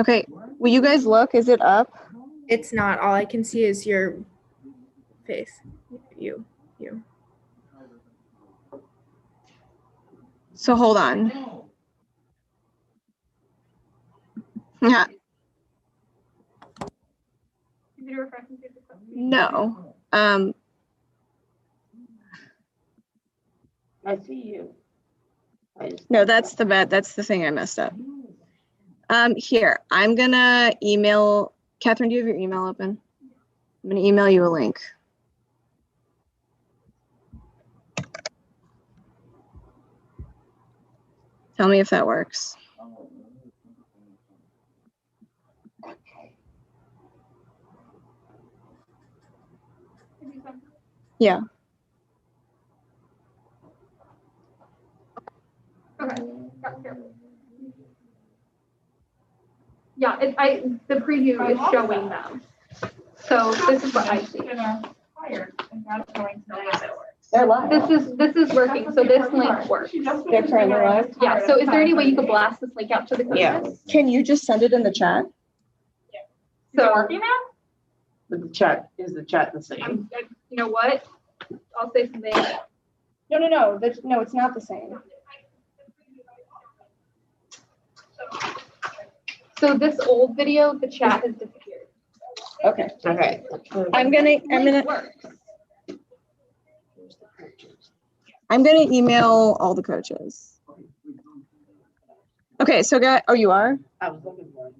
Okay, will you guys look? Is it up? It's not. All I can see is your face. You. So hold on. Yeah. No. I see you. No, that's the bet. That's the thing I messed up. Here, I'm gonna email, Catherine, do you have your email open? I'm gonna email you a link. Tell me if that works. Yeah. Okay. Yeah, the preview is showing them. So this is what I see. They're live. This is working. So this link works. They're currently live? Yeah. So is there any way you could blast this link out to the coaches? Yeah. Can you just send it in the chat? So working now? The chat, is the chat the same? You know what? I'll say something. No, no, it's not the same. So this old video, the chat has disappeared. Okay. Okay. I'm gonna email all the coaches. Okay, so guys, oh, you are? I was looking for it.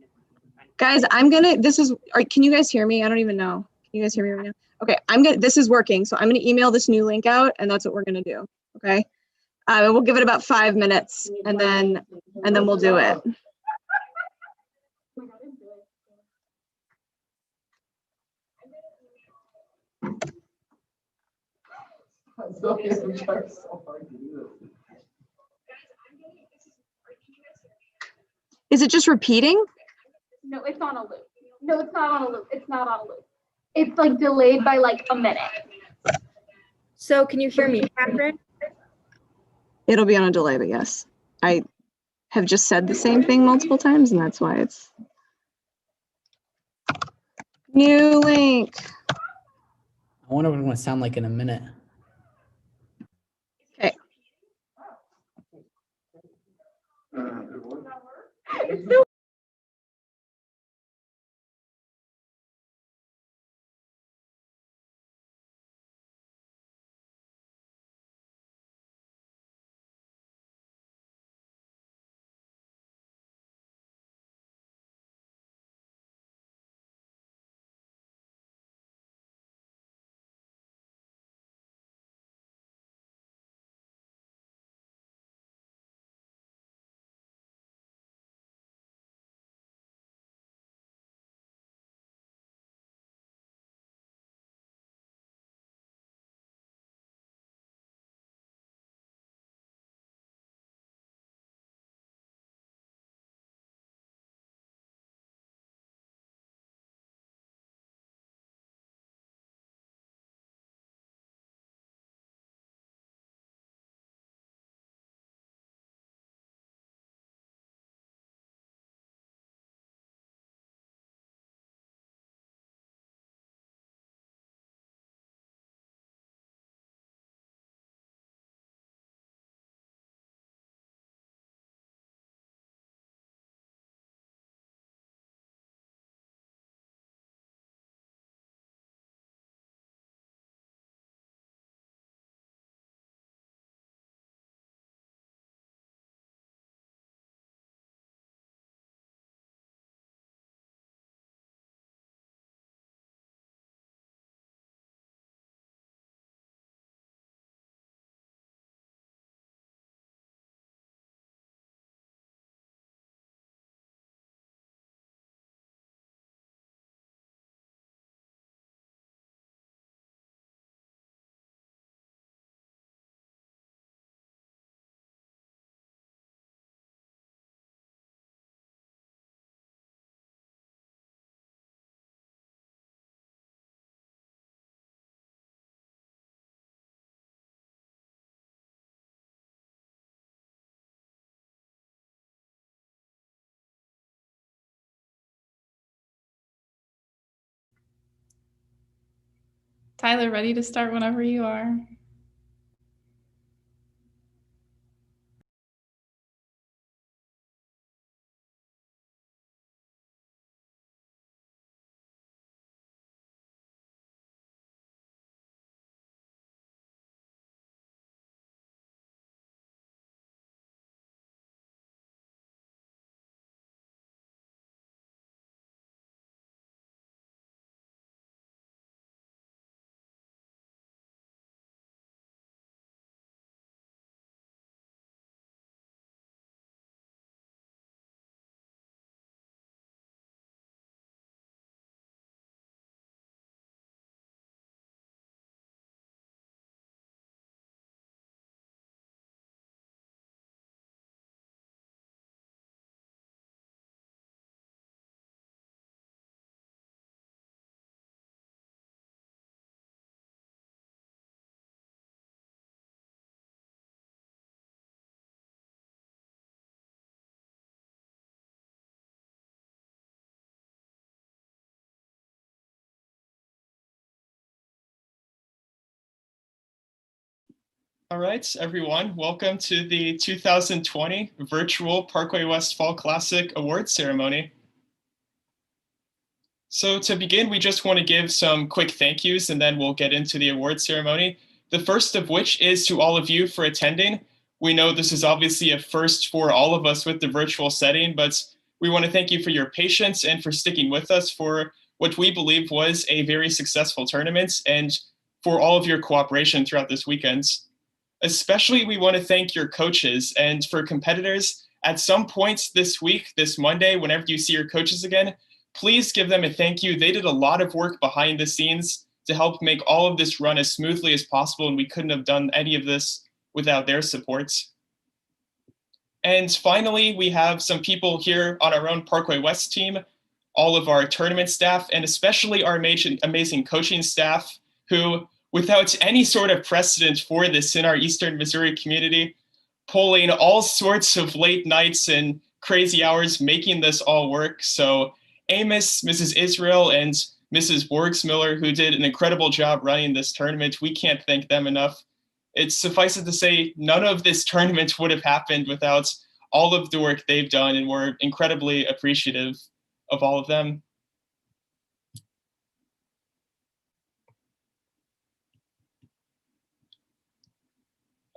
Guys, can you guys hear me? I don't even know. Can you guys hear me right now? Okay, this is working. So I'm gonna email this new link out and that's what we're gonna do, okay? We'll give it about 5 minutes and then we'll do it. Is it just repeating? No, it's on a loop. No, it's not on a loop. It's not on a loop. It's like delayed by like a minute. So can you hear me, Catherine? It'll be on a delay, but yes. I have just said the same thing multiple times and that's why it's new link. I wonder what it's going to sound like in a minute. Okay. Tyler, ready to start whenever you are. All right, everyone, welcome to the 2020 virtual Parkway West Fall Classic Awards ceremony. So to begin, we just want to give some quick thank yous and then we'll get into the award ceremony. The first of which is to all of you for attending. We know this is obviously a first for all of us with the virtual setting, but we want to thank you for your patience and for sticking with us for what we believe was a very successful tournament and for all of your cooperation throughout this weekend. Especially, we want to thank your coaches, and for competitors, at some points this week, this Monday, whenever you see your coaches again, please give them a thank you. They did a lot of work behind the scenes to help make all of this run as smoothly as possible, and we couldn't have done any of this without their support. And finally, we have some people here on our own Parkway West team, all of our tournament staff, and especially our amazing coaching staff, who, without any sort of precedent for this in our Eastern Missouri community, pulling all sorts of late nights and crazy hours, making this all work. So Amos, Mrs. Israel, and Mrs. Borgsmiller, who did an incredible job running this tournament, we can't thank them enough. It's suffice it to say, none of this tournament would have happened without all of the work they've done, and we're incredibly appreciative of all of them.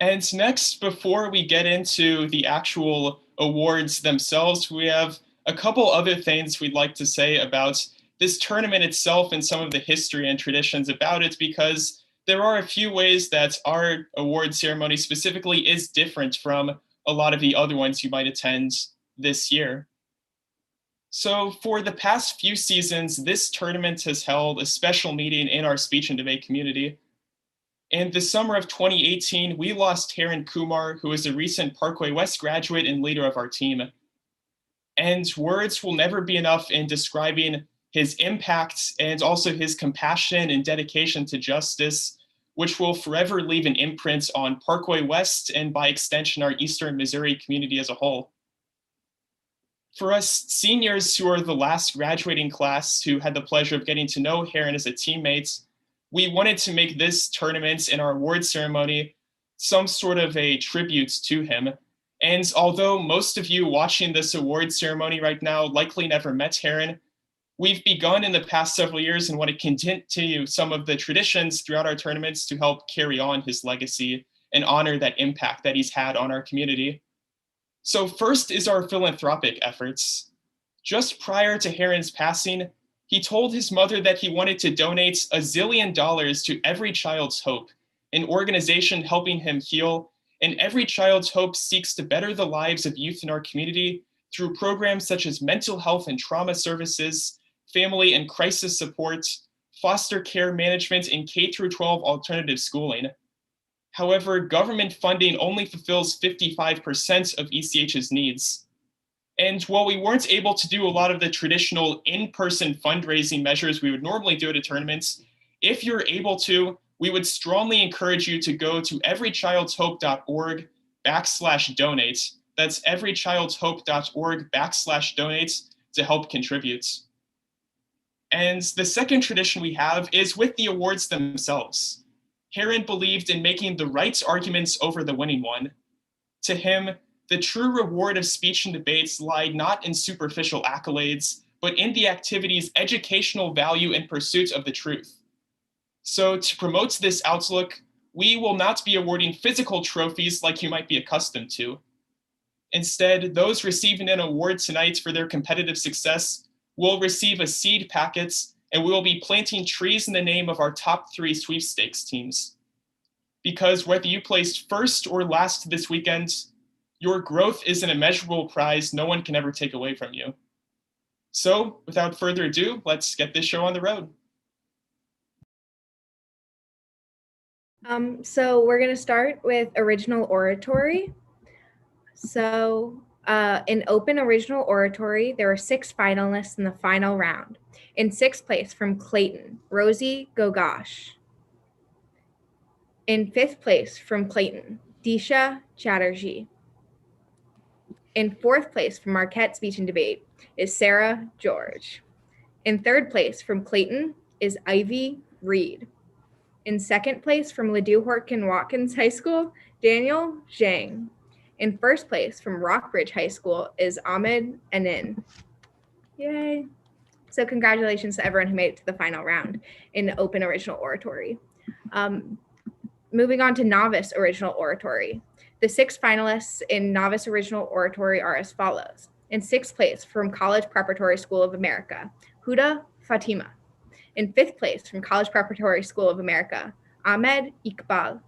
And next, before we get into the actual awards themselves, we have a couple other things we'd like to say about this tournament itself and some of the history and traditions about it, because there are a few ways that our award ceremony specifically is different from a lot of the other ones you might attend this year. So for the past few seasons, this tournament has held a special meeting in our speech and debate community. In the summer of 2018, we lost Taran Kumar, who is a recent Parkway West graduate and leader of our team. And words will never be enough in describing his impact and also his compassion and dedication to justice, which will forever leave an imprint on Parkway West and by extension, our Eastern Missouri community as a whole. For us seniors who are the last graduating class who had the pleasure of getting to know Taran as a teammate, we wanted to make this tournament and our award ceremony some sort of a tribute to him. And although most of you watching this award ceremony right now likely never met Taran, we've begun in the past several years and want to continue some of the traditions throughout our tournaments to help carry on his legacy and honor that impact that he's had on our community. So first is our philanthropic efforts. Just prior to Taran's passing, he told his mother that he wanted to donate $1 zillion to Every Child's Hope, an organization helping him heal, and Every Child's Hope seeks to better the lives of youth in our community through programs such as mental health and trauma services, family and crisis support, foster care management, and K-12 alternative schooling. However, government funding only fulfills 55% of ECH's needs. And while we weren't able to do a lot of the traditional in-person fundraising measures we would normally do at a tournament, if you're able to, we would strongly encourage you to go to everychildshope.org/donate. That's everychildshope.org/donate to help contribute. And the second tradition we have is with the awards themselves. Heron believed in making the right arguments over the winning one. To him, the true reward of speech and debates lied not in superficial accolades, but in the activity's educational value in pursuit of the truth. So to promote this outlook, we will not be awarding physical trophies like you might be accustomed to. Instead, those receiving an award tonight for their competitive success will receive a seed packet, and we will be planting trees in the name of our top 3 sweepstakes teams. Because whether you placed first or last this weekend, your growth is an immeasurable prize no one can ever take away from you. So, without further ado, let's get this show on the road. So we're going to start with original oratory. So in open original oratory, there were 6 finalists in the final round. In 6th place from Clayton, Rosie Gogosh. In 5th place from Clayton, Disha Chatterjee. In 4th place from Marquette Speech and Debate is Sarah George. In 3rd place from Clayton is Ivy Reed. In 2nd place from Ladue Horkin Watkins High School, Daniel Zhang. In 1st place from Rockbridge High School is Ahmed Anin. Yay. So congratulations to everyone who made it to the final round in open original oratory. Moving on to novice original oratory. The 6 finalists in novice original oratory are as follows. In 6th place from College Preparatory School of America, Huda Fatima. In 5th place from College Preparatory School of America, Ahmed Iqbal.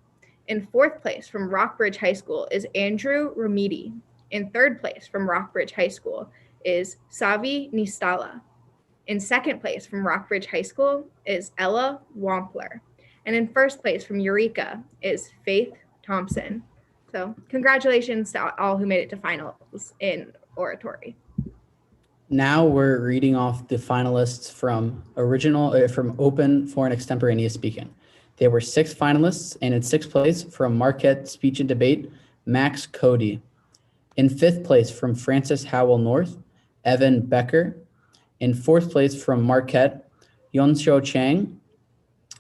In 4th place from Rockbridge High School is Andrew Romidi. In 3rd place from Rockbridge High School is Savi Nistala. In 2nd place from Rockbridge High School is Ella Wampler. And in 1st place from Eureka is Faith Thompson. So congratulations to all who made it to finals in oratory. Now we're reading off the finalists from open foreign extemporaneous speaking. There were 6 finalists, and in 6th place from Marquette Speech and Debate, Max Cody. In 5th place from Francis Howell North, Evan Becker. In 4th place from Marquette, Yonshio Chang.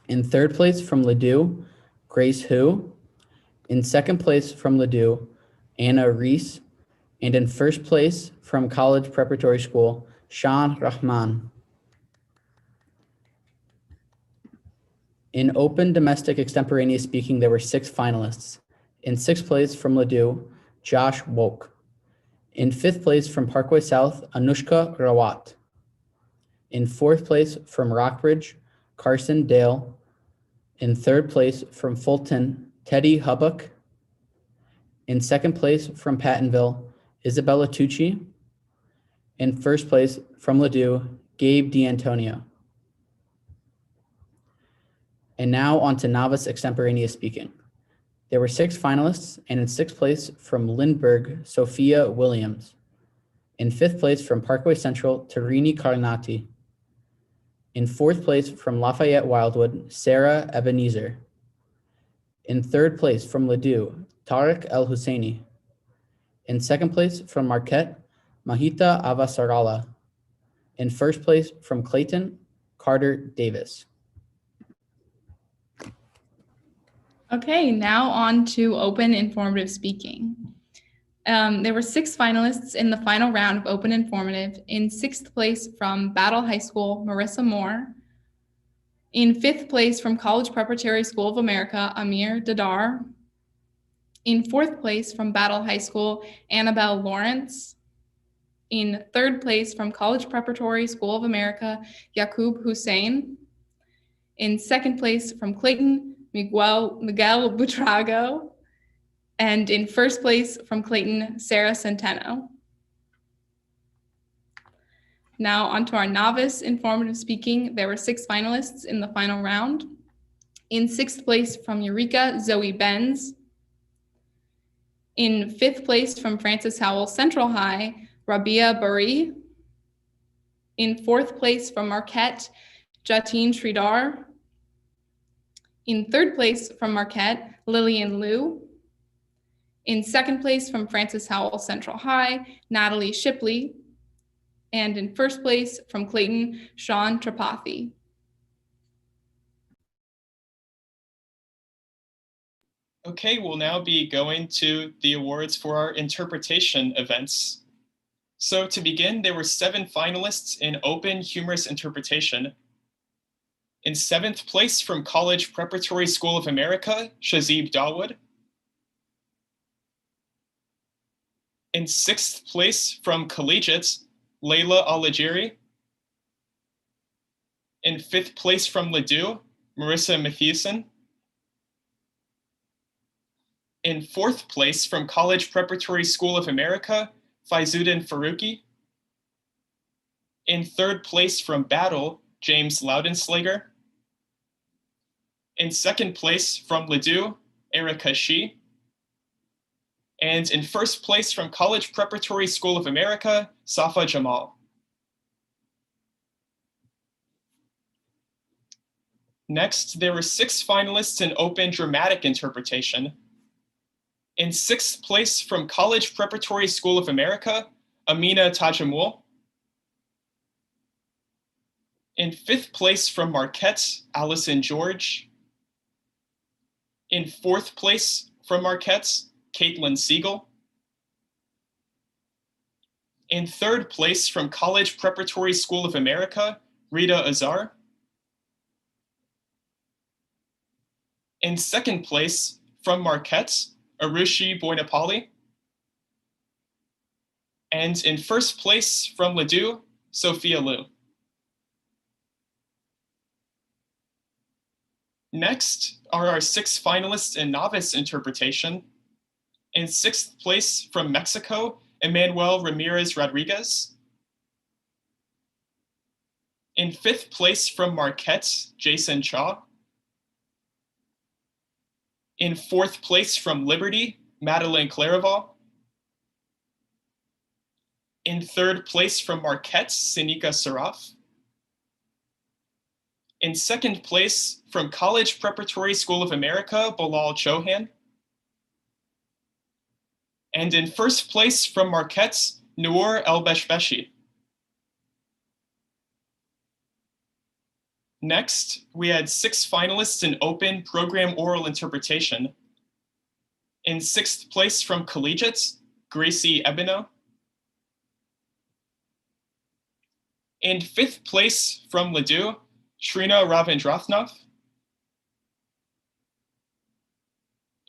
In 3rd place from Ladue, Grace Hu. In 2nd place from Ladue, Anna Reese. And in 1st place from College Preparatory School, Shan Rahman. In open domestic extemporaneous speaking, there were 6 finalists. In 6th place from Ladue, Josh Woke. In 5th place from Parkway South, Anushka Rawat. In 4th place from Rockbridge, Carson Dale. In 3rd place from Fulton, Teddy Hubbuck. In 2nd place from Pattonville, Isabella Tucci. In 1st place from Ladue, Gabe D'Antonio. And now on to novice extemporaneous speaking. There were 6 finalists, and in 6th place from Lindbergh, Sophia Williams. In 5th place from Parkway Central, Tarini Carnati. In 4th place from Lafayette Wildwood, Sarah Ebenezer. In 3rd place from Ladue, Tariq El Husseini. In 2nd place from Marquette, Mahita Avasarala. In 1st place from Clayton, Carter Davis. Okay, now on to open informative speaking. There were 6 finalists in the final round of open informative. In 6th place from Battle High School, Marissa Moore. In 5th place from College Preparatory School of America, Amir Dadar. In 4th place from Battle High School, Annabelle Lawrence. In 3rd place from College Preparatory School of America, Yaqub Hussein. In 2nd place from Clayton, Miguel Butrago. And in 1st place from Clayton, Sarah Centeno. Now onto our novice informative speaking. There were 6 finalists in the final round. In 6th place from Eureka, Zoe Benz. In 5th place from Francis Howell Central High, Rabia Bari. In 4th place from Marquette, Jatin Sridhar. In 3rd place from Marquette, Lillian Liu. In 2nd place from Francis Howell Central High, Natalie Shipley. And in first place from Clayton, Sean Tripathi. Okay, we'll now be going to the awards for our interpretation events. So to begin, there were 7 finalists in open humorous interpretation. In 7th place from College Preparatory School of America, Shazib Dawood. In 6th place from Collegiate, Layla Alagiri. In 5th place from Ladue, Marissa Matthewson. In 4th place from College Preparatory School of America, Faizuddin Faruqi. In 3rd place from Battle, James Loudenslager. In 2nd place from Ladue, Erica Shi. And in 1st place from College Preparatory School of America, Safa Jamal. Next, there were 6 finalists in open dramatic interpretation. In 6th place from College Preparatory School of America, Amina Tajamul. In 5th place from Marquette, Allison George. In 4th place from Marquette, Caitlin Siegel. In 3rd place from College Preparatory School of America, Rita Azar. In 2nd place from Marquette, Arushi Boinapali. And in 1st place from Ladue, Sophia Liu. Next are our 6 finalists in novice interpretation. In 6th place from Mexico, Emmanuel Ramirez Rodriguez. In 5th place from Marquette, Jason Cha. In 4th place from Liberty, Madeline Clarival. In 3rd place from Marquette, Sinika Saraf. In 2nd place from College Preparatory School of America, Bilal Chauhan. And in 1st place from Marquette, Noor El-Beshbeshi. Next, we had 6 finalists in open program oral interpretation. In 6th place from Collegiate, Gracie Ebino. In 5th place from Ladue, Shrina Ravindrathnov.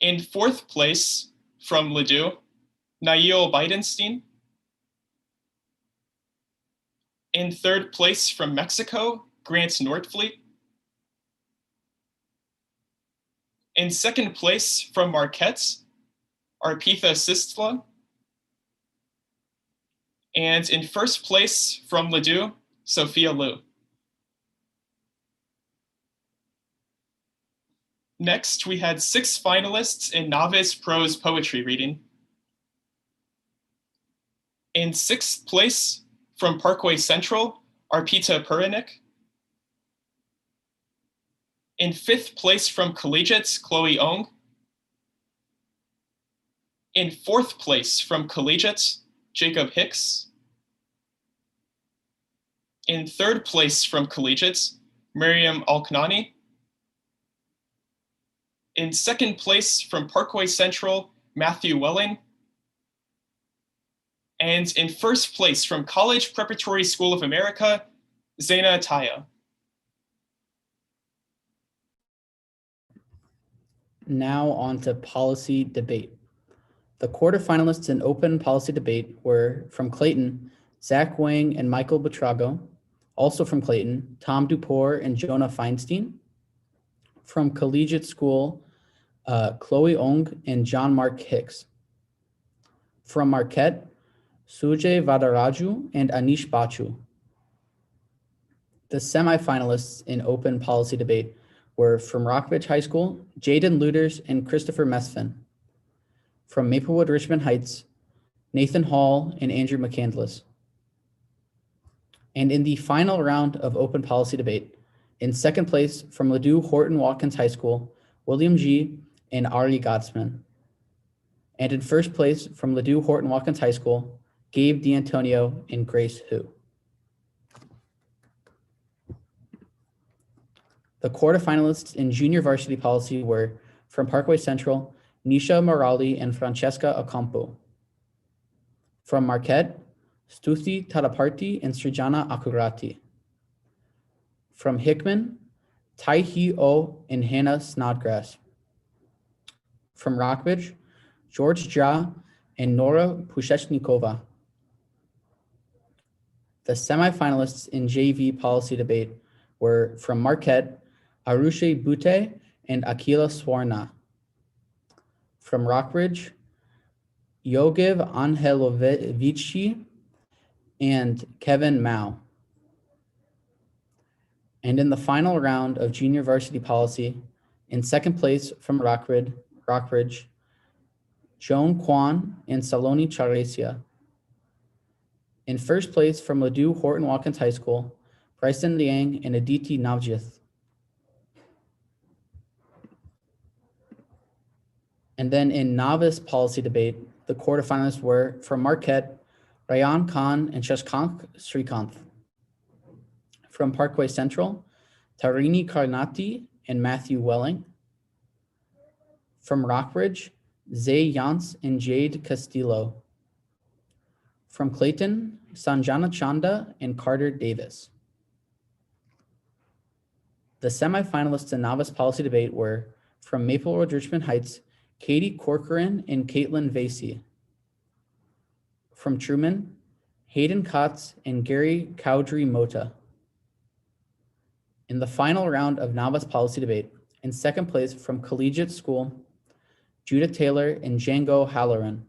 In 4th place from Ladue, Nail Bidenstein. In 3rd place from Mexico, Grant Nordfleet. In 2nd place from Marquette, Arpitha Sistla. And in 1st place from Ladue, Sophia Liu. Next, we had 6 finalists in novice prose poetry reading. In 6th place from Parkway Central, Arpita Puranik. In 5th place from Collegiate, Chloe Ong. In 4th place from Collegiate, Jacob Hicks. In 3rd place from Collegiate, Miriam Alknani. In 2nd place from Parkway Central, Matthew Welling. And in 1st place from College Preparatory School of America, Zaina Taya. Now on to policy debate. The quarterfinalists in open policy debate were from Clayton, Zach Wang and Michael Butrago. Also from Clayton, Tom Dupour and Jonah Feinstein. From Collegiate School, Chloe Ong and John Mark Hicks. From Marquette, Sujay Vadaraju and Anish Bachu. The semifinalists in open policy debate were from Rockbridge High School, Jaden Luders and Christopher Mesfin. From Maplewood Richmond Heights, Nathan Hall and Andrew McCandless. And in the final round of open policy debate, in 2nd place from Ladue Horton Watkins High School, William G. and Ari Godsman. And in 1st place from Ladue Horton Watkins High School, Gabe D'Antonio and Grace Hu. The quarterfinalists in junior varsity policy were from Parkway Central, Nisha Morali and Francesca Ocampo. From Marquette, Stuti Tadaparti and Srijana Akurati. From Hickman, Tai Hee O and Hannah Snodgrass. From Rockbridge, George Jha and Nora Pushechnikova. The semifinalists in JV policy debate were from Marquette, Arushe Bute and Akila Swarna. From Rockbridge, Yogiv Angelovici and Kevin Mao. And in the final round of junior varsity policy, in second place from Rockbridge, Joan Kwan and Saloni Charesia. In first place from Ladue Horton Watkins High School, Bryson Liang and Aditi Navjith. And then in novice policy debate, the quarterfinalists were from Marquette, Rayan Khan and Shashkank Srikanth. From Parkway Central, Tarini Karnati and Matthew Welling. From Rockbridge, Zay Yance and Jade Castillo. From Clayton, Sanjana Chanda and Carter Davis. The semifinalists in novice policy debate were from Maple Road Richmond Heights, Katie Corcoran and Caitlin Vasey. From Truman, Hayden Kotz and Gary Cowdrey Mota. In the final round of novice policy debate, in second place from Collegiate School, Judah Taylor and Django Halloran.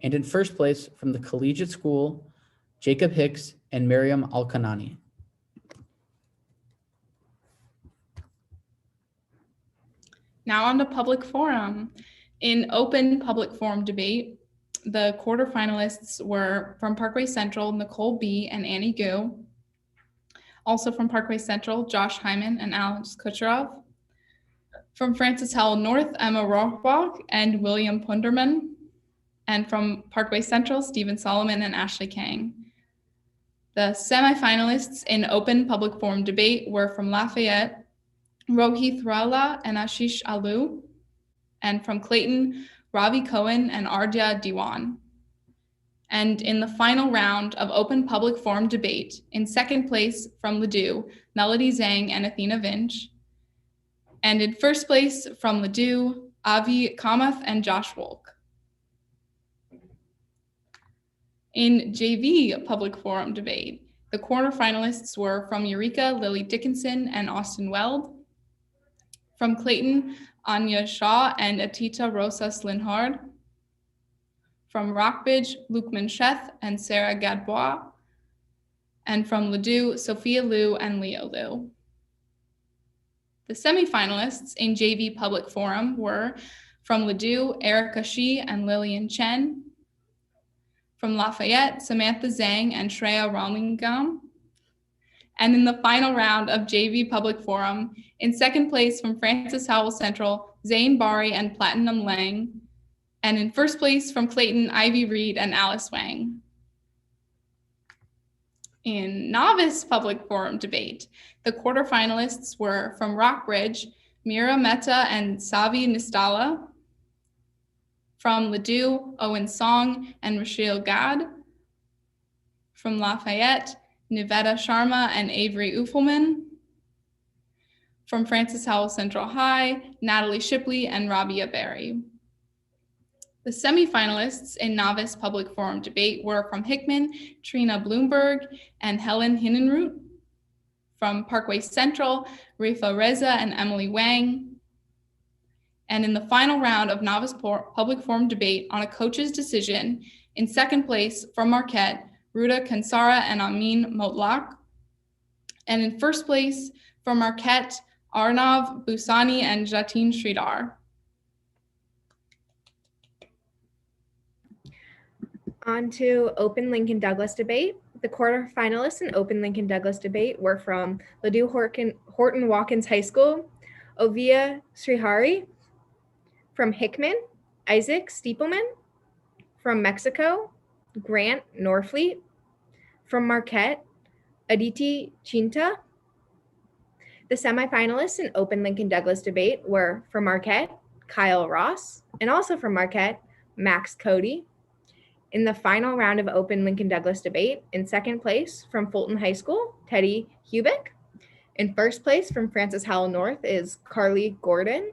And in first place from the Collegiate School, Jacob Hicks and Miriam Alkanani. Now on to public forum. In open public forum debate, the quarterfinalists were from Parkway Central, Nicole B. and Annie Gu. Also from Parkway Central, Josh Hyman and Alex Kucherov. From Francis Howell North, Emma Rohrbach and William Punderman. And from Parkway Central, Stephen Solomon and Ashley Kang. The semifinalists in open public forum debate were from Lafayette, Rohith Rala and Ashish Alu, and from Clayton, Ravi Cohen and Ardya Diwan. And in the final round of open public forum debate, in second place from Ladue, Melody Zhang and Athena Vinch. And in first place from Ladue, Avi Kamath and Josh Wolk. In JV public forum debate, the quarterfinalists were from Eureka, Lily Dickinson and Austin Weld. From Clayton, Anya Shaw and Atita Rosas Linhard. From Rockbridge, Luke Mancheth and Sarah Gadbois. And from Ladue, Sophia Liu and Leo Liu. The semifinalists in JV public forum were from Ladue, Erica Shi and Lillian Chen. From Lafayette, Samantha Zhang and Shreya Ramlingam. And in the final round of JV Public Forum, in second place from Francis Howell Central, Zane Bari and Platinum Lang. And in first place from Clayton, Ivy Reed and Alice Wang. In novice public forum debate, the quarterfinalists were from Rockbridge, Mira Mehta and Savi Nistala. From Ladue, Owen Song and Rachel Gad. From Lafayette, Niveta Sharma and Avery Uffelman. From Francis Howell Central High, Natalie Shipley and Rabia Berry. The semifinalists in novice public forum debate were from Hickman, Trina Bloomberg and Helen Hinnenroot. From Parkway Central, Rifa Reza and Emily Wang. And in the final round of novice public forum debate on a coach's decision, in second place from Marquette, Ruda Kansara and Amin Motlak. And in first place from Marquette, Arnav Busani and Jatin Sridhar. On to Open Lincoln Douglas debate. The quarterfinalists in Open Lincoln Douglas debate were from Ladue Horton Watkins High School, Ovia Srihari. From Hickman, Isaac Stiepelman. From Mexico, Grant Norfleet. From Marquette, Aditi Chinta. The semifinalists in Open Lincoln Douglas debate were from Marquette, Kyle Ross, and also from Marquette, Max Cody. In the final round of Open Lincoln Douglas debate, in second place from Fulton High School, Teddy Hubick. In first place from Francis Howell North is Carly Gordon.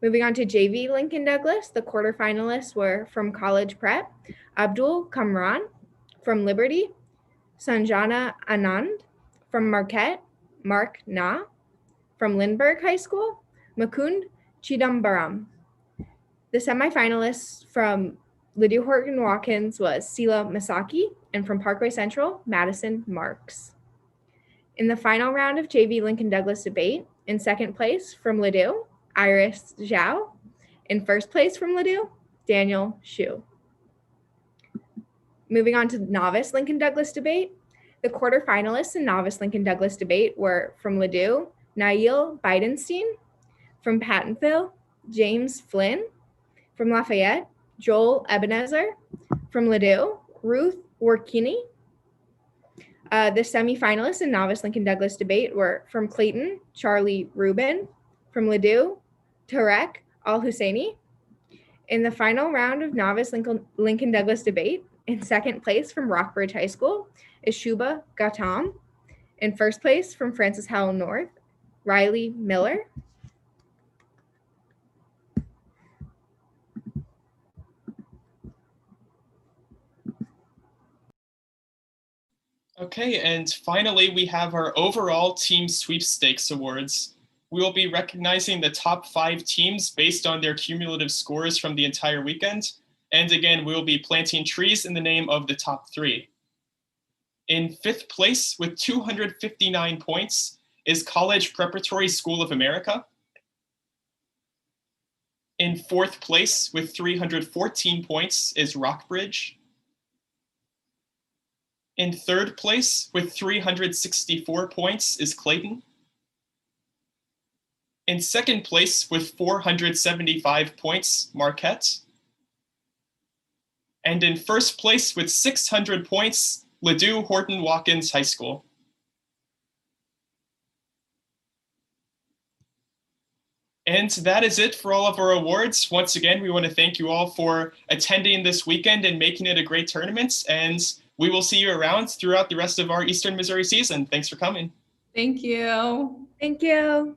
Moving on to JV Lincoln Douglas, the quarterfinalists were from College Prep, Abdul Kamran. From Liberty, Sanjana Anand. From Marquette, Mark Na. From Lindbergh High School, Mukund Chidambaram. The semifinalists from Lydia Horton Watkins was Sela Masaki, and from Parkway Central, Madison Marks. In the final round of JV Lincoln Douglas debate, in second place from Ladue, Iris Zhao. In first place from Ladue, Daniel Shu. Moving on to novice Lincoln Douglas debate, the quarterfinalists in novice Lincoln Douglas debate were from Ladue, Nail Bidenstein. From Pattonville, James Flynn. From Lafayette, Joel Ebenezer. From Ladue, Ruth Workini. The semifinalists in novice Lincoln Douglas debate were from Clayton, Charlie Rubin. From Ladue, Tarek Al-Husseini. In the final round of novice Lincoln Douglas debate, in second place from Rockbridge High School is Shuba Gautam. In first place from Francis Howell North, Riley Miller. Okay, and finally, we have our overall team sweepstakes awards. We will be recognizing the top 5 teams based on their cumulative scores from the entire weekend. And again, we will be planting trees in the name of the top 3. In 5th place with 259 points is College Preparatory School of America. In 4th place with 314 points is Rockbridge. In 3rd place with 364 points is Clayton. In 2nd place with 475 points, Marquette. And in 1st place with 600 points, Ladue Horton Watkins High School. And that is it for all of our awards. Once again, we want to thank you all for attending this weekend and making it a great tournament. And we will see you around throughout the rest of our Eastern Missouri season. Thanks for coming. Thank you. Thank you.